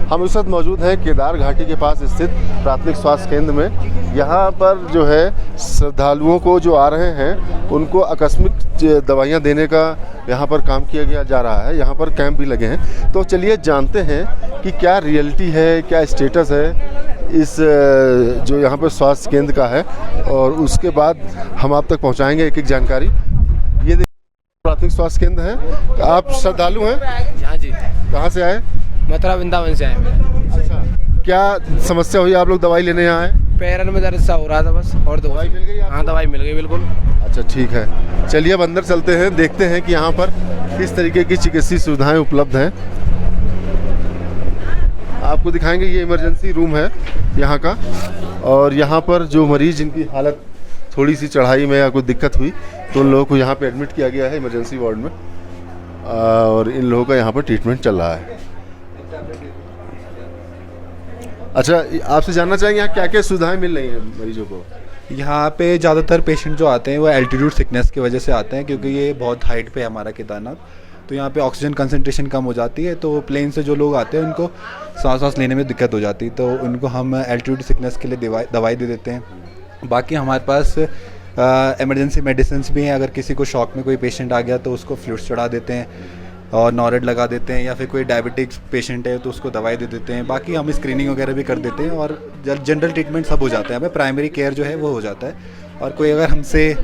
हम इस वक्त मौजूद हैं केदार घाटी के पास स्थित प्राथमिक स्वास्थ्य केंद्र में। यहाँ पर जो है श्रद्धालुओं को जो आ रहे हैं उनको आकस्मिक दवाइयाँ देने का यहाँ पर काम किया जा रहा है। यहाँ पर कैंप भी लगे हैं। तो चलिए जानते हैं कि क्या रियलिटी है, क्या स्टेटस है इस जो यहाँ पर स्वास्थ्य केंद्र का है, और उसके बाद हम आप तक पहुँचाएँगे एक एक जानकारी। ये देखिए प्राथमिक स्वास्थ्य केंद्र है। आप श्रद्धालु हैं? हाँ जी। कहाँ से आए? मथुरा वृंदावन से आए हैं। अच्छा, क्या समस्या हुई? आप लोग दवाई लेने यहाँ आए? पैरन में दर्द सा हो रहा था बस, और दवाई मिल गई आपको? हाँ दवाई मिल गई बिल्कुल। अच्छा ठीक है, चलिए अब अंदर चलते हैं, देखते हैं कि यहाँ पर किस तरीके की चिकित्सीय सुविधाएं उपलब्ध हैं। आपको दिखाएंगे, ये इमरजेंसी रूम है यहाँ का, और यहाँ पर जो मरीज जिनकी हालत थोड़ी सी चढ़ाई में या कोई दिक्कत हुई तो उन लोगों को यहाँ पे एडमिट किया गया है इमरजेंसी वार्ड में, और इन लोगों का यहाँ पर ट्रीटमेंट चल रहा है। अच्छा, आपसे जानना चाहेंगे यहाँ क्या क्या सुविधाएं मिल रही हैं मरीजों को? यहाँ पे ज़्यादातर पेशेंट जो आते हैं वो एल्टीट्यूड सिकनेस की वजह से आते हैं, क्योंकि ये बहुत हाइट पे है हमारा केदारनाथ। तो यहाँ पे ऑक्सीजन कंसंट्रेशन कम हो जाती है, तो प्लेन से जो लोग आते हैं उनको सांस लेने में दिक्कत हो जाती है, तो उनको हम एल्टीट्यूड सिकनेस के लिए दवाई दे देते हैं। बाकी हमारे पास इमरजेंसी मेडिसिन भी हैं। अगर किसी को शॉक में कोई पेशेंट आ गया तो उसको फ्लूइड्स चढ़ा देते हैं और नॉरेड लगा देते हैं, या फिर कोई डायबिटिक्स पेशेंट है तो उसको दवाई दे देते हैं। बाकी हम स्क्रीनिंग वगैरह भी कर देते हैं, और जनरल ट्रीटमेंट सब हो जाता है। हमें प्राइमरी केयर जो है वो हो जाता है, और कोई अगर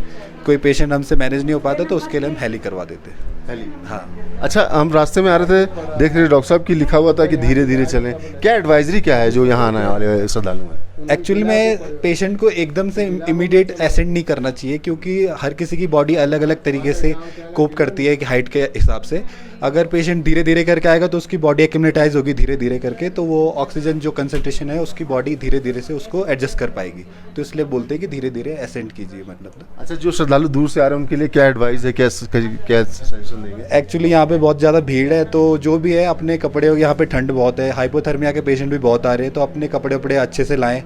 कोई पेशेंट हमसे मैनेज नहीं हो पाता तो उसके लिए हम हेली करवा देते हैं। हेली? हाँ। अच्छा, हम रास्ते में आ रहे थे, देख रहे डॉक्टर साहब की लिखा हुआ था कि धीरे धीरे चलें। क्या एडवाइजरी क्या है जो यहाँ आने वाले श्रद्धालु हैं? एक्चुअली में पेशेंट को एकदम से इमीडिएट एसेंड नहीं करना चाहिए, क्योंकि हर किसी की बॉडी अलग अलग तरीके से कोप करती है कि हाइट के हिसाब से। अगर पेशेंट धीरे धीरे करके आएगा तो उसकी बॉडी एक्यूमुलेटाइज होगी धीरे धीरे करके, तो वो ऑक्सीजन जो कंसंट्रेशन है उसकी बॉडी धीरे धीरे से उसको एडजस्ट कर पाएगी। तो इसलिए बोलते हैं कि धीरे धीरे एसेंड कीजिए, मतलब। अच्छा, जो श्रद्धालु दूर से आ रहे हैं उनके लिए क्या एडवाइस है, क्या सजेशन देंगे? एक्चुअली यहाँ पे बहुत ज़्यादा भीड़ है, तो जो भी है अपने कपड़े, यहाँ पे ठंड बहुत है, हाइपोथर्मिया के पेशेंट भी बहुत आ रहे हैं, तो अपने कपड़े अच्छे से लाएँ।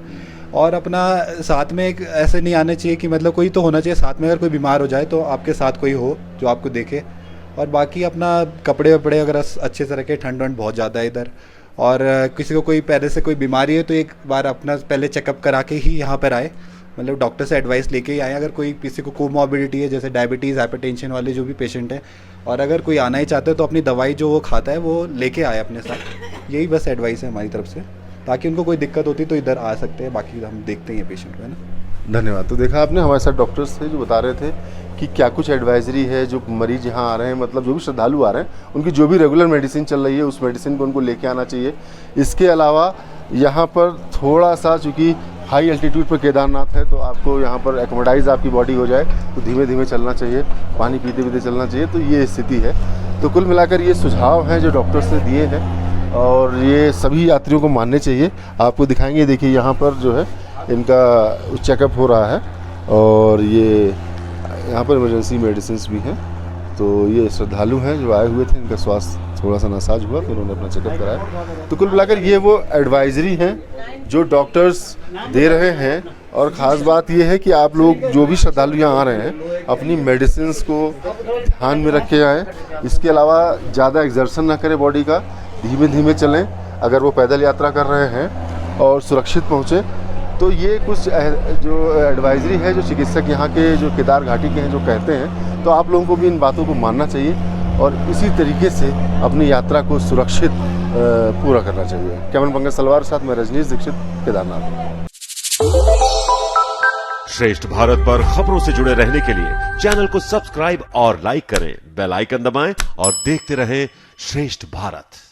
और अपना साथ में एक ऐसे नहीं आना चाहिए कि मतलब कोई तो होना चाहिए साथ में, अगर कोई बीमार हो जाए तो आपके साथ कोई हो जो आपको देखे। और बाकी अपना कपड़े अगर अच्छे से रखे, ठंड वंड बहुत ज़्यादा है इधर, और किसी को कोई पहले से कोई बीमारी है तो एक बार अपना पहले चेकअप करा के ही यहाँ पर आए, मतलब डॉक्टर से एडवाइस लेके ही आए। अगर कोई किसी को कोमॉर्बिडिटी है, जैसे डायबिटीज़, हाइपरटेंशन वाले जो भी पेशेंट हैं, और अगर कोई आना ही चाहता है तो अपनी दवाई जो वो खाता है वो लेके आए अपने साथ। यही बस एडवाइस है हमारी तरफ से, ताकि उनको कोई दिक्कत होती तो इधर आ सकते हैं। बाकी हम देखते हैं पेशेंट को, है ना। धन्यवाद। तो देखा आपने, हमारे साथ डॉक्टर्स थे जो बता रहे थे कि क्या कुछ एडवाइजरी है जो मरीज यहाँ आ रहे हैं, मतलब जो भी श्रद्धालु आ रहे हैं उनकी जो भी रेगुलर मेडिसिन चल रही है उस मेडिसिन को उनको लेके आना चाहिए। इसके अलावा यहाँ पर थोड़ा सा, चूँकि हाई एल्टीट्यूड पर केदारनाथ है, तो आपको यहाँ पर एक्मोडाइज आपकी बॉडी हो जाए तो धीमे धीमे चलना चाहिए, पानी पीते पीते चलना चाहिए। तो ये स्थिति है। तो कुल मिलाकर ये सुझाव हैं जो डॉक्टर्स ने दिए हैं, और ये सभी यात्रियों को मानने चाहिए। आपको दिखाएंगे, देखिए यहाँ पर जो है इनका चेकअप हो रहा है, और ये यहाँ पर इमरजेंसी मेडिसिन भी हैं। तो ये श्रद्धालु हैं जो आए हुए थे, इनका स्वास्थ्य थोड़ा सा नासाज हुआ तो उन्होंने अपना चेकअप कराया। तो कुल मिलाकर ये वो एडवाइजरी हैं जो डॉक्टर्स दे रहे हैं। और ख़ास बात ये है कि आप लोग जो भी श्रद्धालु यहाँ आ रहे हैं अपनी मेडिसिन को ध्यान में रखे आएँ। इसके अलावा ज़्यादा एक्सर्शन ना करें बॉडी का, धीमे धीमे चलें। अगर वो पैदल यात्रा कर रहे हैं और सुरक्षित पहुँचे, तो ये कुछ जो एडवाइजरी है जो चिकित्सक यहाँ के जो केदार घाटी के हैं जो कहते हैं, तो आप लोगों को भी इन बातों को मानना चाहिए और इसी तरीके से अपनी यात्रा को सुरक्षित पूरा करना चाहिए। कैमरा पंकज सलवार साथ में रजनीश दीक्षित, केदारनाथ। श्रेष्ठ भारत पर खबरों से जुड़े रहने के लिए चैनल को सब्सक्राइब और लाइक करें, बेल आइकन दबाएं और देखते रहें श्रेष्ठ भारत।